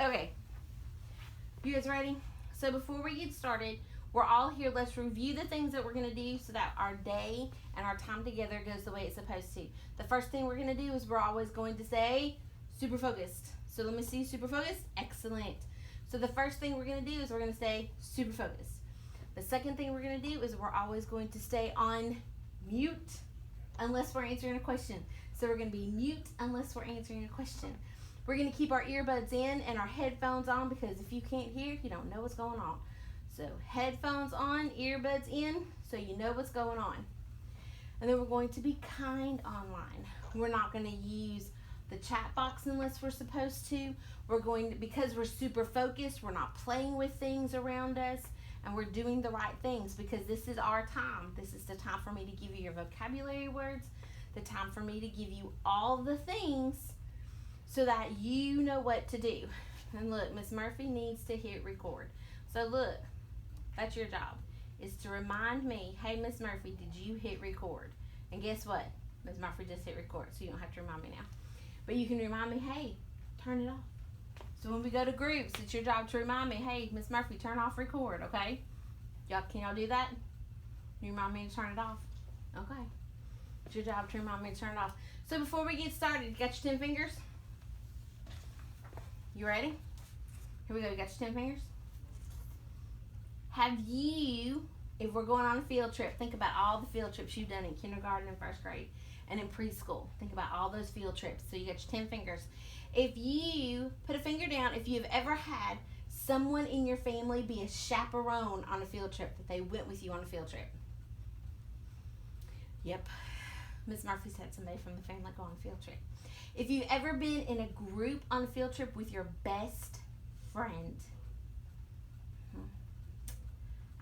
Okay, you guys ready? So before we get started, we're all here. Let's review the things that we're going to do so that our day and our time together goes the way it's supposed to. The first thing we're going to do is we're always going to say super focused. So let me see, super focused. Excellent. So the first thing we're going to do is we're going to say super focused. The second thing we're going to do is we're always going to stay on mute unless we're answering a question. So we're going to be mute unless we're answering a question. We're going to keep our earbuds in and our headphones on because if you can't hear, you don't know what's going on. So headphones on, earbuds in, so you know what's going on. And then we're going to be kind online. We're not going to use the chat box unless we're supposed to. We're going to, because we're super focused, we're not playing with things around us, and we're doing the right things because this is our time. This is the time for me to give you your vocabulary words, the time for me to give you all the things so that you know what to do. And look, Miss Murphy needs to hit record. So look, that's your job, is to remind me, hey, Miss Murphy, did you hit record? And guess what? Miss Murphy just hit record, so you don't have to remind me now. But you can remind me, hey, turn it off. So when we go to groups, it's your job to remind me, hey, Miss Murphy, turn off record, okay? Can y'all do that? You remind me to turn it off? Okay. It's your job to remind me to turn it off. So before we get started, you got your 10 fingers? You ready? Here we go. You got your 10 fingers? Have you, if we're going on a field trip, think about all the field trips you've done in kindergarten and first grade and in preschool. Think about all those field trips. So you got your 10 fingers. If you put a finger down, if you've ever had someone in your family be a chaperone on a field trip, that they went with you on a field trip. Yep. Miss Murphy's had somebody from the family go on a field trip. If you've ever been in a group on a field trip with your best friend.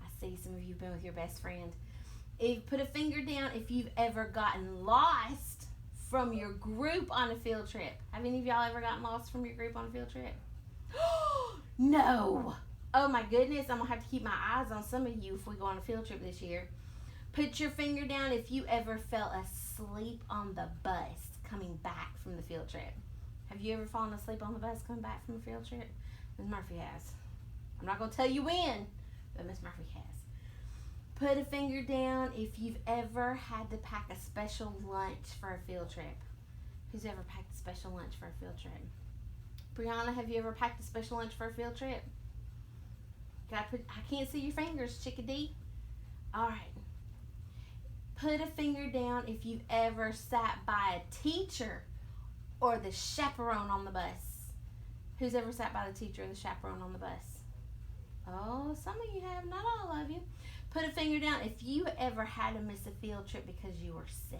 I see some of you have been with your best friend. Put a finger down if you've ever gotten lost from your group on a field trip. Have any of y'all ever gotten lost from your group on a field trip? No. Oh my goodness, I'm going to have to keep my eyes on some of you if we go on a field trip this year. Put your finger down if you ever fell asleep on the bus coming back from the field trip. Have you ever fallen asleep on the bus coming back from a field trip? Miss Murphy has. I'm not going to tell you when, but Miss Murphy has. Put a finger down if you've ever had to pack a special lunch for a field trip. Who's ever packed a special lunch for a field trip? Brianna, have you ever packed a special lunch for a field trip? I can't see your fingers, chickadee. All right. Put a finger down if you've ever sat by a teacher or the chaperone on the bus. Who's ever sat by the teacher or the chaperone on the bus? Oh, some of you have, not all of you. Put a finger down if you ever had to miss a field trip because you were sick.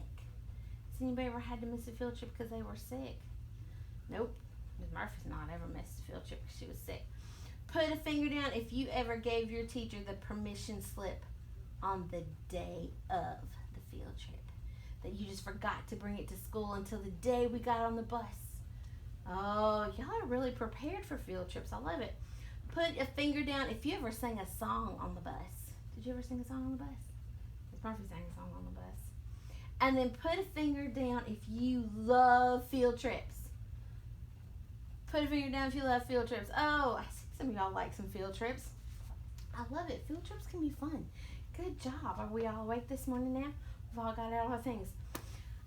Has anybody ever had to miss a field trip because they were sick? Nope. Ms. Murphy's not ever missed a field trip because she was sick. Put a finger down if you ever gave your teacher the permission slip on the day of the field trip. That you just forgot to bring it to school until the day we got on the bus. Oh, y'all are really prepared for field trips. I love it. Put a finger down if you ever sang a song on the bus. Did you ever sing a song on the bus? Ms. Murphy sang a song on the bus. And then put a finger down if you love field trips. Put a finger down if you love field trips. Oh, I see some of y'all like some field trips. I love it. Field trips can be fun. Good job. Are we all awake this morning now? We've all got all our things.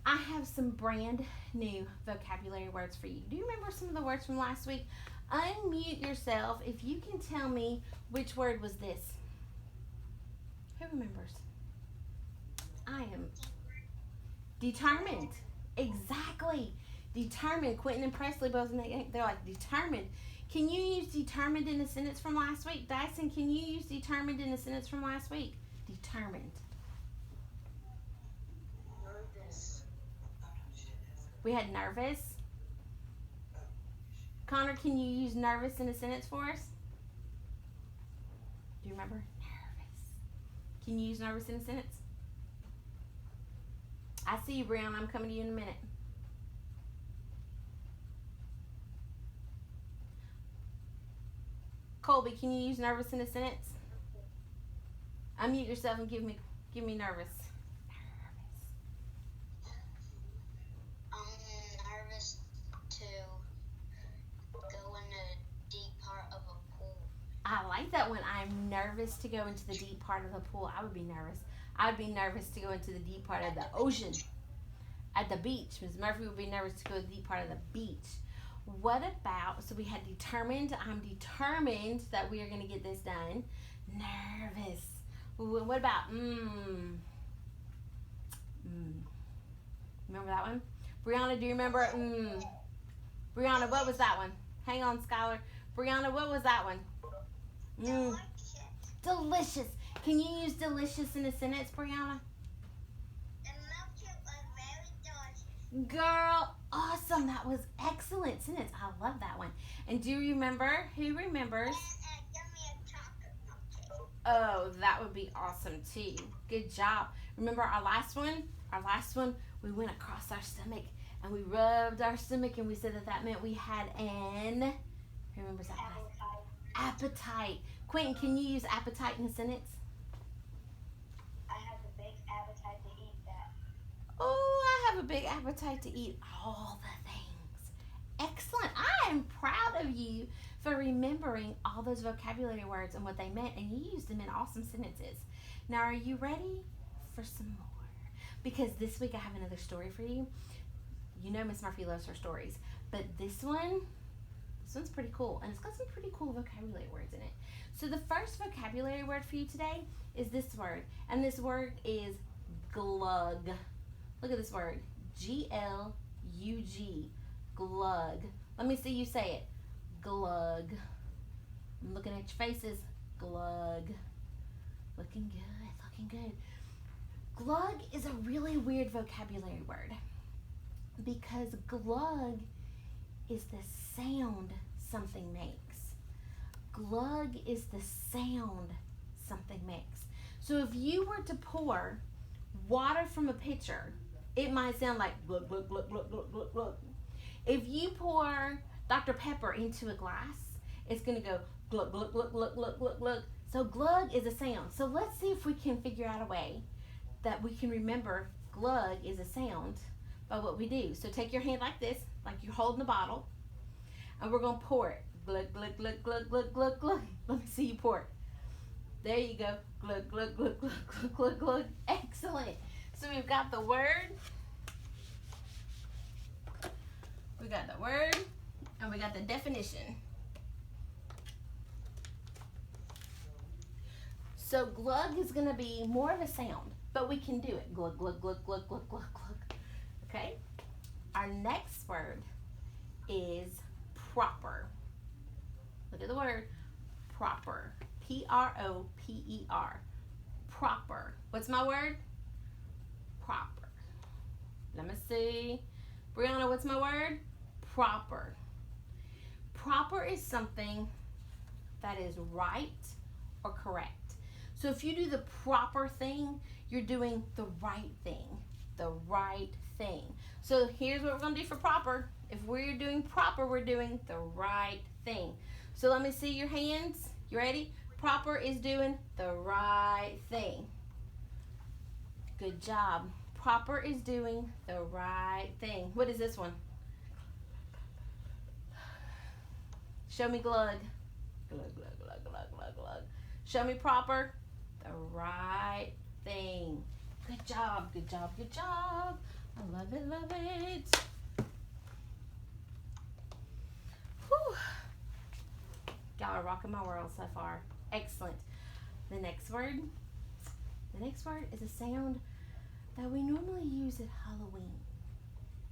I have some brand new vocabulary words for you. Do you remember some of the words from last week? Unmute yourself if you can tell me which word was this. Who remembers? I am determined. Exactly. Determined. Quentin and Presley both, they're like determined. Can you use determined in a sentence from last week? Dyson, can you use determined in a sentence from last week? Determined. Nervous. We had nervous. Connor, can you use nervous in a sentence for us? Do you remember? Nervous. Can you use nervous in a sentence? I see you, Brown. I'm coming to you in a minute. Colby, can you use nervous in a sentence? Unmute yourself and give me nervous. I'm nervous to go in a deep I'm nervous to go into the deep part of the pool. I would be nervous. I'd be nervous to go into the deep part of the ocean. At the beach, Ms. Murphy would be nervous to go to the deep part of the beach. What about, so we had determined, I'm determined that we are going to get this done. Nervous. What about, Remember that one? Brianna, do you remember, Brianna, what was that one? Hang on, Skylar. Brianna, what was that one? Delicious. Can you use delicious in a sentence, Brianna? Girl, awesome. That was excellent sentence. I love that one. And do you remember? Who remembers? Oh, that would be awesome too. Good job. Remember our last one? Our last one, we went across our stomach and we rubbed our stomach and we said that meant we had an, who remembers that last? Appetite. Quentin, can you use appetite in a sentence? Oh, I have a big appetite to eat all the things. Excellent. I am proud of you for remembering all those vocabulary words and what they meant, and you used them in awesome sentences. Now, are you ready for some more? Because this week I have another story for you. You know Miss Murphy loves her stories, but this one's pretty cool, and it's got some pretty cool vocabulary words in it. So the first vocabulary word for you today is this word, and this word is glug. Look at this word, G-L-U-G, glug. Let me see you say it, glug. I'm looking at your faces, glug. Looking good, looking good. Glug is a really weird vocabulary word because glug is the sound something makes. Glug is the sound something makes. So if you were to pour water from a pitcher, it might sound like glug, glug, glug, glug, glug, glug, glug. If you pour Dr. Pepper into a glass, it's going to go glug, glug, glug, glug, glug, glug, glug. So glug is a sound. So let's see if we can figure out a way that we can remember glug is a sound by what we do. So take your hand like this, like you're holding a bottle, and we're going to pour it. Glug, glug, glug, glug, glug, glug, glug. Let me see you pour it. There you go. Glug, glug, glug, glug, glug, glug, glug. Excellent. So we've got the word. We got the word, and we got the definition. So glug is going to be more of a sound, but we can do it. Glug, glug, glug, glug, glug, glug, glug. Okay? Our next word is proper. Look at the word proper. P-R-O-P-E-R. Proper. What's my word? Proper. Let me see. Brianna, what's my word? Proper. Proper is something that is right or correct. So if you do the proper thing, you're doing the right thing. The right thing. So here's what we're going to do for proper. If we're doing proper, we're doing the right thing. So let me see your hands. You ready? Proper is doing the right thing. Good job. Proper is doing the right thing. What is this one? Show me glug. Glug, glug, glug, glug, glug, glug. Show me proper. The right thing. Good job, good job, good job. I love it, love it. Whew. Y'all are rocking my world so far. Excellent. The next word is a sound that we normally use at Halloween.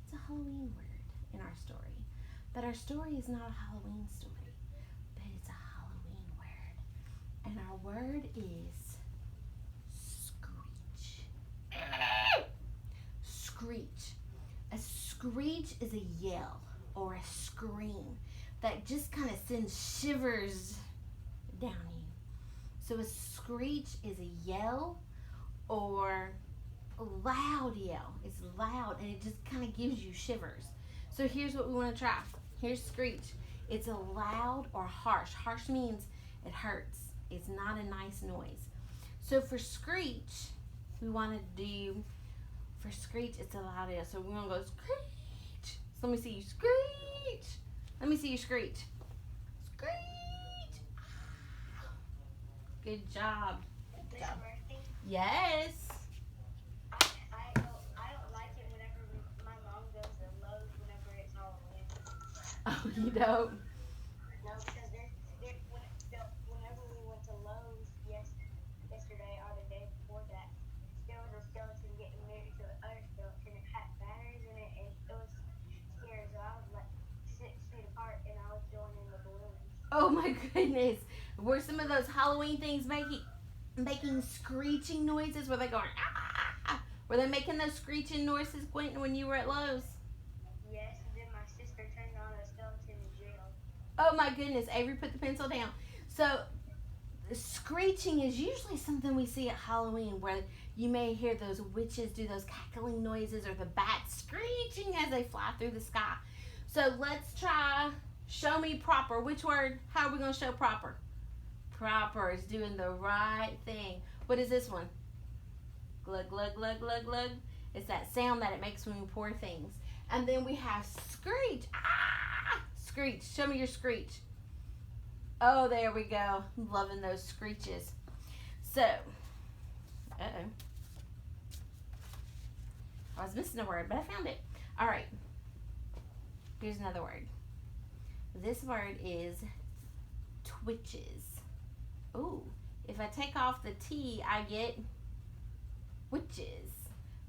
It's a Halloween word in our story. But our story is not a Halloween story, but it's a Halloween word. And our word is screech. Screech. A screech is a yell or a scream that just kind of sends shivers down you. So a screech is a yell or a loud yell. It's loud and it just kind of gives you shivers. So here's what we want to try. Here's screech. It's a loud or harsh. Harsh means it hurts. It's not a nice noise. So for screech, we want to do, for screech, it's a loud yell. So we're going to go screech. So let me see you screech. Let me see you screech. Screech. Good job. Good Miss job. Murphy, Yes. I don't like it whenever my mom goes to Lowe's whenever it's Halloween. Oh, you don't? No, because whenever we went to Lowe's yesterday or the day before that, there was a skeleton getting married to another skeleton. It had banners in it, and it was scary. So I was like 6 feet apart, and I was joining the balloons. Oh my goodness. Were some of those Halloween things making screeching noises? Were they going, ah? Were they making those screeching noises, Quentin, when you were at Lowe's? Yes, and then my sister turned on a skeleton in jail. Oh my goodness. Avery, put the pencil down. So, screeching is usually something we see at Halloween where you may hear those witches do those cackling noises or the bats screeching as they fly through the sky. So, let's try show me proper. Which word? How are we going to show proper? Proper is doing the right thing. What is this one? Glug, glug, glug, glug, glug. It's that sound that it makes when we pour things. And then we have screech. Ah! Screech. Show me your screech. Oh, there we go. I'm loving those screeches. So, uh-oh. I was missing a word, but I found it. All right. Here's another word. This word is twitches. Ooh, if I take off the T, I get witches.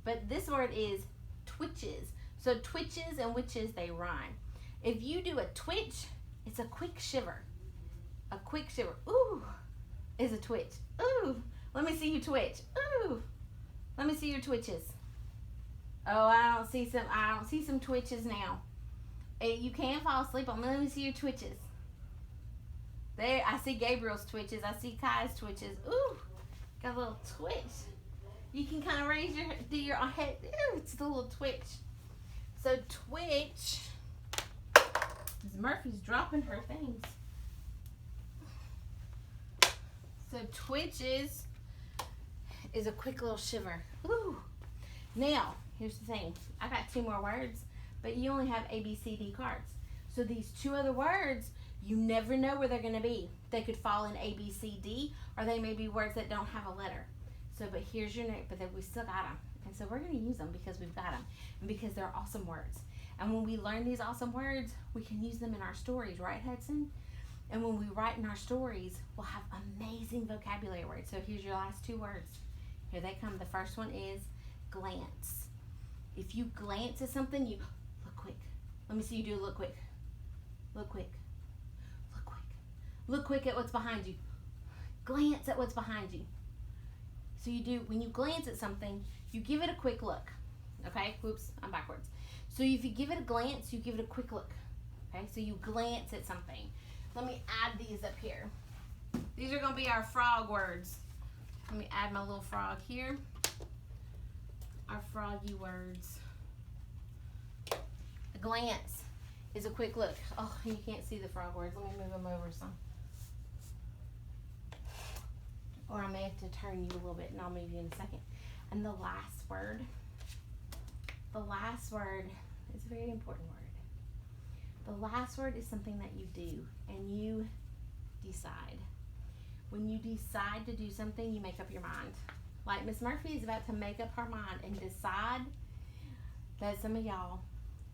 But this word is twitches. So twitches and witches, they rhyme. If you do a twitch, it's a quick shiver. A quick shiver. Ooh, is a twitch. Ooh, let me see you twitch. Ooh, let me see your twitches. Oh, I don't see some twitches now. You can fall asleep on. Let me see your twitches. There, I see Gabriel's twitches. I see Kai's twitches. Ooh, got a little twitch. You can kind of do your head. Ooh, it's the little twitch. So twitch. Ms. Murphy's dropping her things. So twitches is a quick little shiver. Ooh. Now, here's the thing. I got 2 more words, but you only have A, B, C, D cards. So these 2 other words, you never know where they're going to be. They could fall in A, B, C, D, or they may be words that don't have a letter. So, but here's your note, but then we still got them. And so we're going to use them because we've got them and because they're awesome words. And when we learn these awesome words, we can use them in our stories, right, Hudson? And when we write in our stories, we'll have amazing vocabulary words. So here's your last 2 words. Here they come. The first one is glance. If you glance at something, you look quick. Let me see you do a look quick. Look quick. Look quick. Look quick at what's behind you. Glance at what's behind you. So you do, when you glance at something, you give it a quick look. Okay? Whoops, I'm backwards. So if you give it a glance, you give it a quick look. Okay? So you glance at something. Let me add these up here. These are going to be our frog words. Let me add my little frog here. Our froggy words. A glance is a quick look. Oh, you can't see the frog words. Let me move them over some. Or I may have to turn you a little bit, and I'll move you in a second. And the last word is a very important word. The last word is something that you do, and you decide. When you decide to do something, you make up your mind. Like Miss Murphy is about to make up her mind and decide that some of y'all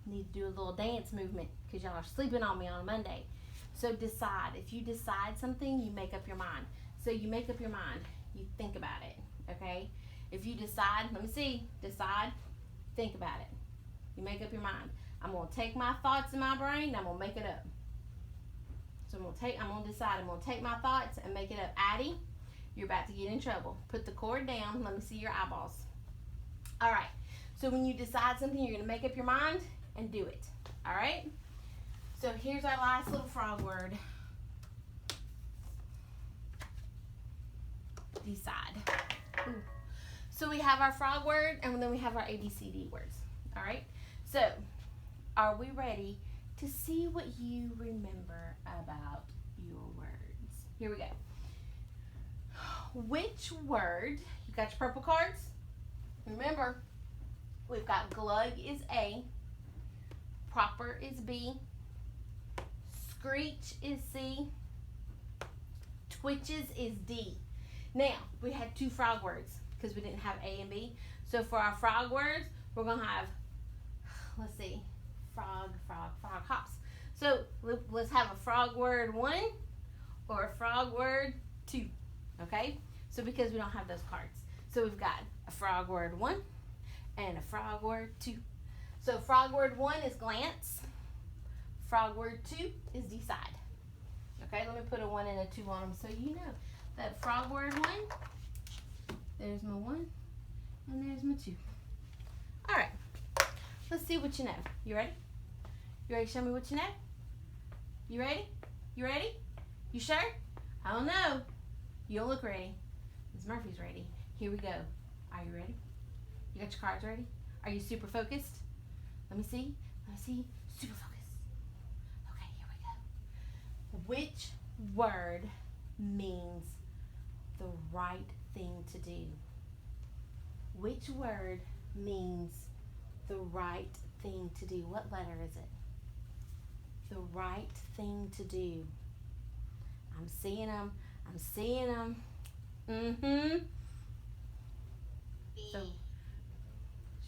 need to do a little dance movement because y'all are sleeping on me on a Monday. So decide. If you decide something, you make up your mind. So you make up your mind. You think about it, okay? If you decide, let me see, decide, think about it. You make up your mind. I'm going to take my thoughts in my brain and I'm going to make it up. So I'm going to decide. I'm going to take my thoughts and make it up. Addie, you're about to get in trouble. Put the cord down. Let me see your eyeballs. All right. So when you decide something, you're going to make up your mind and do it. All right? So here's our last little frog word. Decide. Ooh. So we have our frog word and then we have our ABCD words. All right? So are we ready to see what you remember about your words? Here we go. Which word, you got your purple cards? Remember, we've got glug is A, proper is B, screech is C, twitches is D. Now, we had 2 frog words because we didn't have A and B. So for our frog words, we're going to have, let's see, frog, hops. So let's have a frog word 1 or a frog word 2, okay? So because we don't have those cards. So we've got a frog word 1 and a frog word 2. So frog word 1 is glance. Frog word 2 is decide. Okay, let me put a 1 and a 2 on them so you know that frog word 1, there's my 1, and there's my 2. All right, let's see what you know. You ready? You ready to show me what you know? You ready? You ready? You sure? I don't know. You don't look ready. Ms. Murphy's ready. Here we go. Are you ready? You got your cards ready? Are you super focused? Let me see. Super focused. Okay, here we go. Which word means the right thing to do? Which word means the right thing to do? What letter is it? The right thing to do. I'm seeing them. Mm-hmm. So,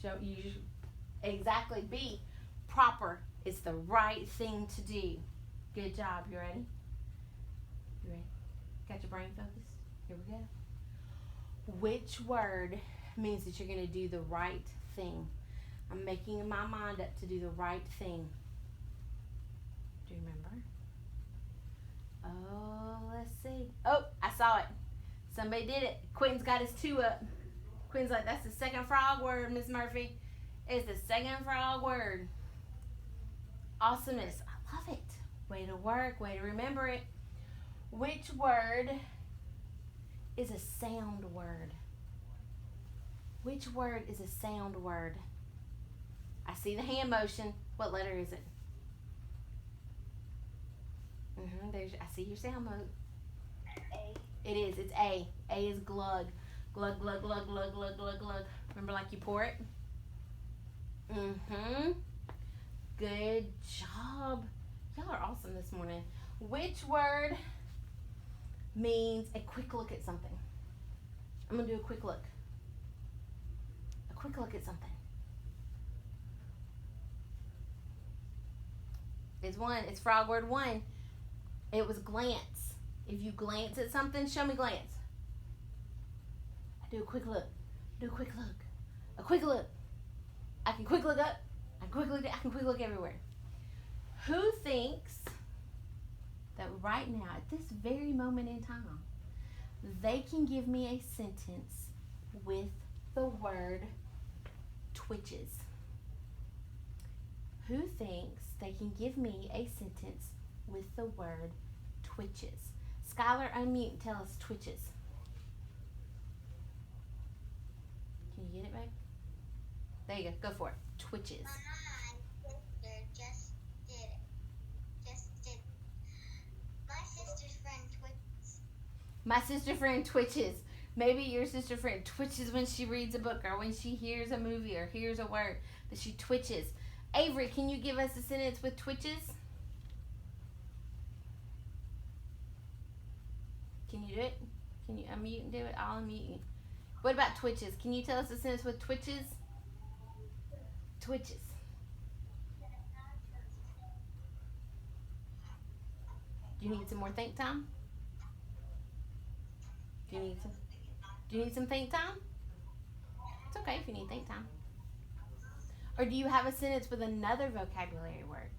show you exactly B. Proper. It's the right thing to do. Good job. You ready? You ready? Got your brain focused? Here we go. Which word means that you're going to do the right thing? I'm making my mind up to do the right thing. Do you remember? Oh, let's see. Oh, I saw it. Somebody did it. Quentin's got his 2 up. Quentin's like, that's the second frog word, Miss Murphy. It's the second frog word. Awesomeness. I love it. Way to work. Way to remember it. Which word is a sound word? Which word is a sound word? I see the hand motion. What letter is it? I see your sound mode. A. It is. It's A. A is glug. Glug, glug, glug, glug, glug, glug, glug. Remember like you pour it? Good job. Y'all are awesome this morning. Which word means a quick look at something? I'm going to do a quick look. A quick look at something. It's 1. It's frog word 1. It was glance. If you glance at something, show me glance. I do a quick look. Do a quick look. A quick look. I can quick look up. I can quick look everywhere. Who thinks that right now, at this very moment in time, they can give me a sentence with the word twitches? Who thinks they can give me a sentence with the word twitches? Skylar, unmute and tell us twitches. Can you get it back? There you go. Go for it. Twitches. My sister just did it. My sister's friend twitches. My sister friend twitches. Maybe your sister friend twitches when she reads a book or when she hears a movie or hears a word, that she twitches. Avery, can you give us a sentence with twitches? Can you do it? Can you unmute and do it? I'll unmute you. What about twitches? Can you tell us a sentence with twitches? Twitches. Do you need some more think time? Do you need some think time? It's okay if you need think time. Or do you have a sentence with another vocabulary word?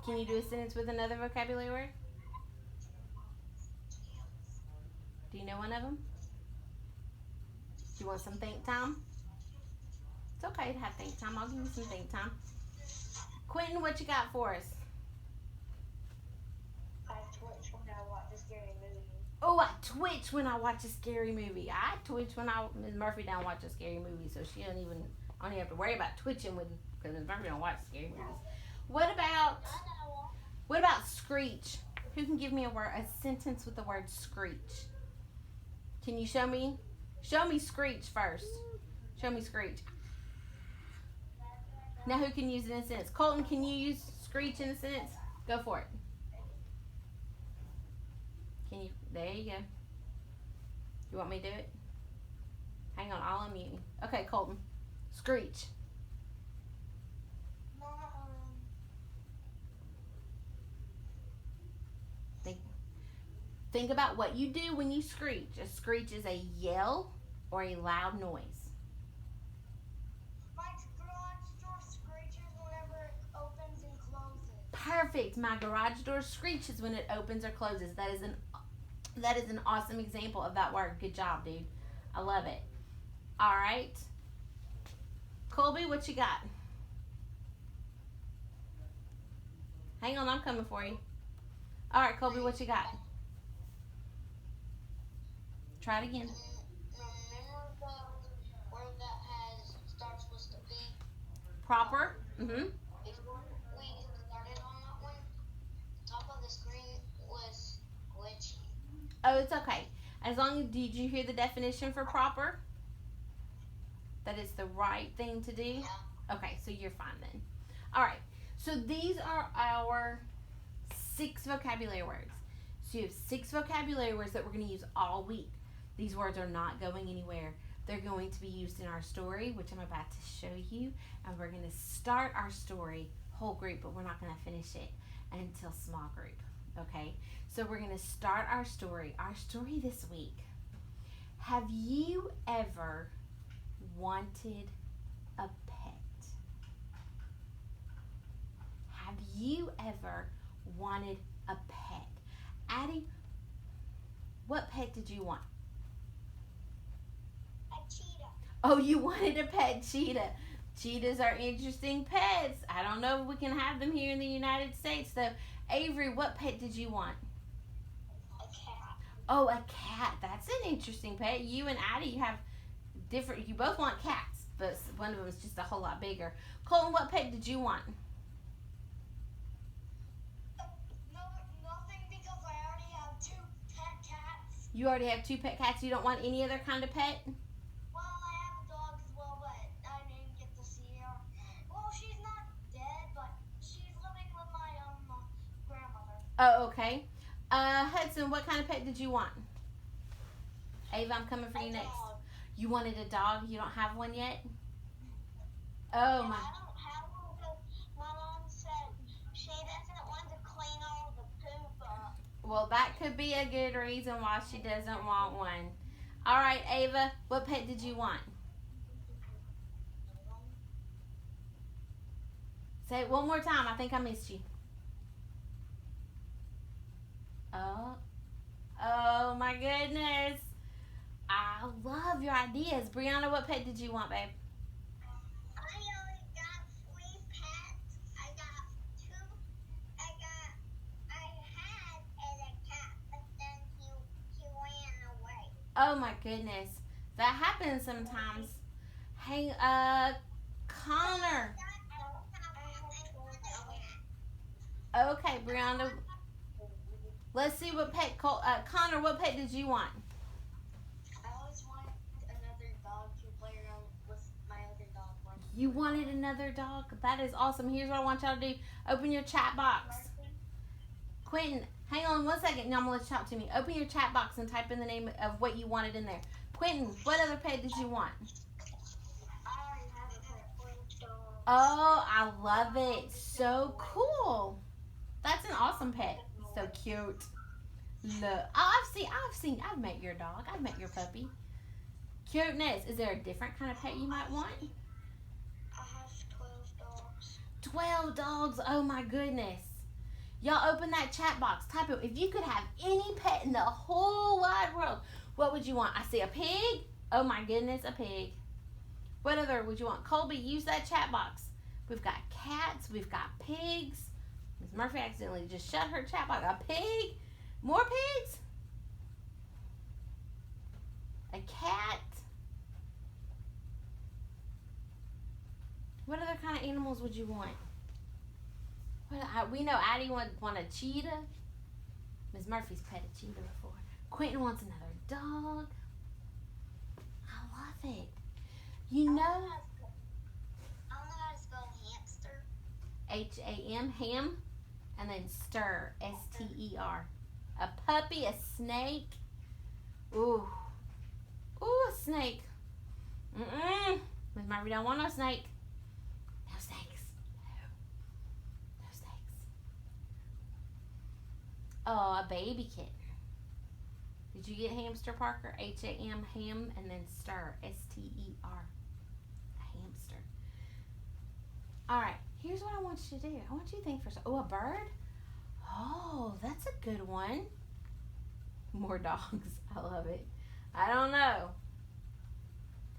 Can you do a sentence with another vocabulary word? Do you know one of them? Do you want some think time? It's okay to have think time. I'll give you some think time. Quentin, what you got for us? I twitch when I watch a scary movie. Oh, I twitch when I watch a scary movie. I twitch when Ms. Murphy don't watch a scary movie, so I don't even have to worry about twitching because Ms. Murphy don't watch scary movies. What about screech? Who can give me a sentence with the word screech? Can you show me? Show me screech first. Show me screech. Now who can use it in a sentence? Colton, can you use screech in a sentence? Go for it. There you go. You want me to do it? Hang on, I'll unmute you. Okay, Colton. Screech. Think about what you do when you screech. A screech is a yell or a loud noise. My garage door screeches whenever it opens and closes. Perfect. My garage door screeches when it opens or closes. That is an awesome example of that word. Good job, dude. I love it. All right. Colby, what you got? Hang on, I'm coming for you. All right, Colby, what you got? Try it again. Remember the word that starts with the P? Proper. Before we started on that one, the top of the screen was glitchy. Oh, it's okay. As long as, did you hear the definition for proper? That it's the right thing to do? Yeah. Okay, so you're fine then. All right. So these are our 6 vocabulary words. So you have 6 vocabulary words that we're going to use all week. These words are not going anywhere. They're going to be used in our story, which I'm about to show you. And we're going to start our story, whole group, but we're not going to finish it until small group. Okay? So we're going to start our story. Our story this week. Have you ever wanted a pet? Have you ever wanted a pet? Addie, what pet did you want? A cheetah. Oh, you wanted a pet cheetah. Cheetahs are interesting pets. I don't know if we can have them here in the United States, though. Avery, what pet did you want? A cat. Oh, a cat. That's an interesting pet. You and Addie have different. You both want cats, but one of them is just a whole lot bigger. Colton, what pet did you want? No, nothing, because I already have 2 pet cats. You already have 2 pet cats. You don't want any other kind of pet? Well, I have a dog as well, but I didn't get to see her. Well, she's not dead, but she's living with my grandmother. Oh, okay. Hudson, what kind of pet did you want? Ava, I'm coming for you next. Dog. You wanted a dog? You don't have one yet? Oh, Yeah, my. I don't have one because my mom said she doesn't want to clean all the poop up. Well, that could be a good reason why she doesn't want one. All right, Ava, what pet did you want? Say it one more time. I think I missed you. Oh my goodness. I love your ideas. Brianna, what pet did you want, babe? I only got 3 pets. I had a cat, but then he ran away. Oh my goodness. That happens sometimes. Hey, Connor. Okay, Brianna. Let's see what pet, Connor, what pet did you want? I always wanted another dog to play around with my other dog. You wanted another dog? That is awesome. Here's what I want y'all to do. Open your chat box. Quentin, hang on 1 second. Now I'm going to let you talk to me. Open your chat box and type in the name of what you wanted in there. Quentin, what other pet did you want? I already have a pet. Oh, I love it. So cool. That's an awesome pet. So cute. Look. Oh, I've met your dog. I've met your puppy. Cuteness. Is there a different kind of pet you might want? I have 12 dogs. 12 dogs. Oh my goodness. Y'all open that chat box. Type it. If you could have any pet in the whole wide world, what would you want? I see a pig. Oh my goodness, a pig. What other would you want? Colby, use that chat box. We've got cats. We've got pigs. Miss Murphy accidentally just shut her chat box. A pig? More pigs? A cat? What other kind of animals would you want? We know Addie want a cheetah. Miss Murphy's pet a cheetah before. Quentin wants another dog. I love it. You know, I don't know how to spell hamster. Ham, ham, and then stir, S-T-E-R. A puppy, a snake. Ooh. Ooh, a snake. Miss Murphy don't want no snake. No snakes. No snakes. Oh, a baby kitten. Did you get hamster, Parker? H-A-M, ham, and then stir. S-T-E-R. A hamster. All right, here's what I want you to do. I want you to think for a second. Oh, a bird? Oh, that's a good one. More dogs. I love it. I don't know.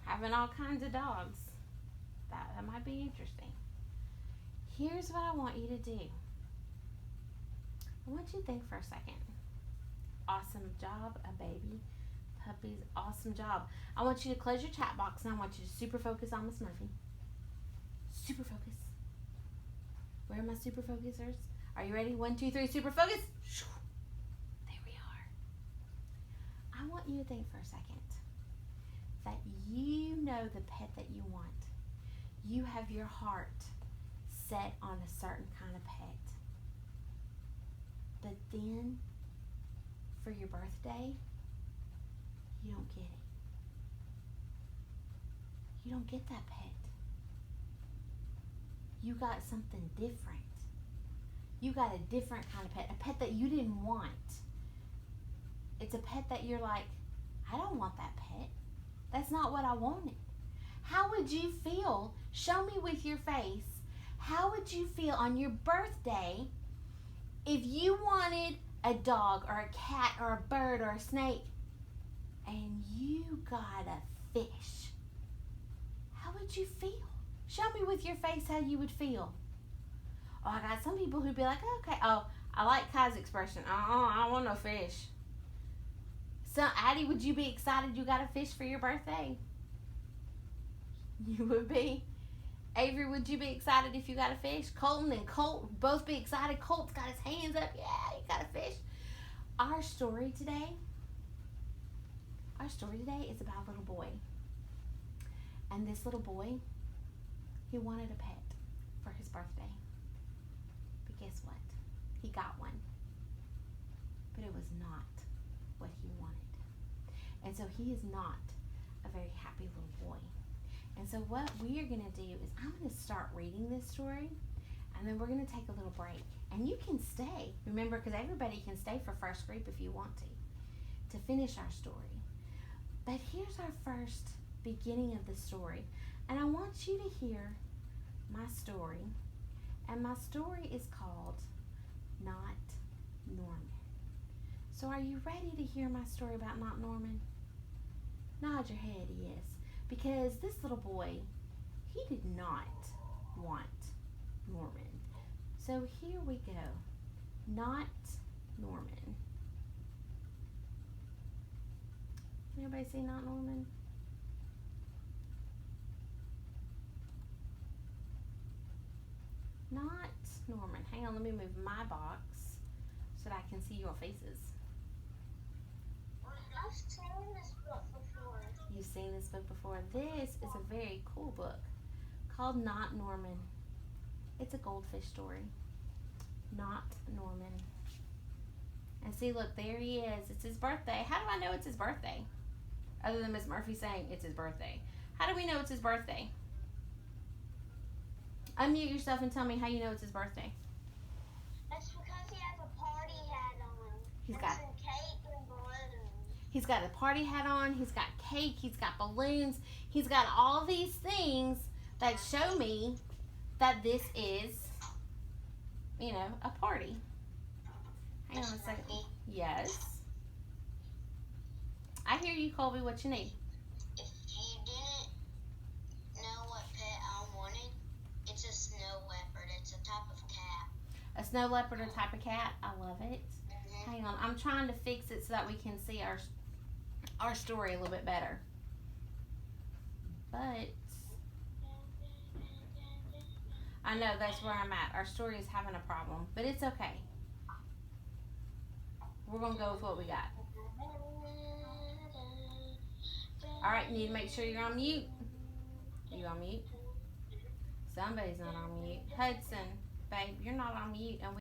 Having all kinds of dogs. That might be interesting. Here's what I want you to do. I want you to think for a second. Awesome job, a baby. Puppies, awesome job. I want you to close your chat box and I want you to super focus on Miss Murphy. Super focus. Where are my super focusers? Are you ready? 1, 2, 3, super focus. There we are. I want you to think for a second that you know the pet that you want. You have your heart set on a certain kind of pet. But then, for your birthday, you don't get it. You don't get that pet. You got something different. You got a different kind of pet, a pet that you didn't want. It's a pet that you're like, I don't want that pet. That's not what I wanted. How would you feel? Show me with your face. How would you feel on your birthday if you wanted a dog or a cat or a bird or a snake and you got a fish? How would you feel? Show me with your face how you would feel. Oh, I got some people who'd be like, okay, oh, I like Kai's expression. I don't want no fish. So, Addie, would you be excited you got a fish for your birthday? You would be. Avery, would you be excited if you got a fish? Colton and Colt both be excited. Colt's got his hands up. Yeah, he got a fish. Our story today is about a little boy. And this little boy, he wanted a pet for his birthday. But guess what? He got one. But it was not what he wanted. And so he is not a very happy little boy. And so what we are going to do is I'm going to start reading this story, and then we're going to take a little break. And you can stay, remember, because everybody can stay for first group if you want to finish our story. But here's our first beginning of the story. And I want you to hear my story. And my story is called Not Norman. So are you ready to hear my story about Not Norman? Nod your head, yes. Because this little boy, he did not want Norman. So here we go. Not Norman. Can everybody see Not Norman? Not Norman. Hang on, let me move my box so that I can see your faces. I've seen this book before. You've seen this book before. This is a very cool book called Not Norman. It's a goldfish story. Not Norman. And see, look, there he is. It's his birthday. How do I know it's his birthday? Other than Miss Murphy saying it's his birthday. How do we know it's his birthday? Unmute yourself and tell me how you know it's his birthday. That's because he has a party hat on. He's and got some cake and balloons. He's got a party hat on. He's got cake. He's got balloons. He's got all these things that show me that this is, you know, a party. Hang on a second. Yes. I hear you, Colby. What you need? If you didn't know what pet I wanted, it's a snow leopard. It's a type of cat. A snow leopard or type of cat? I love it. Hang on. I'm trying to fix it so that we can see our story a little bit better. But I know that's where I'm at. Our story is having a problem, but it's okay. We're going to go with what we got. All right, you need to make sure you're on mute. Are you on mute? Somebody's not on mute. Hudson, babe, you're not on mute. And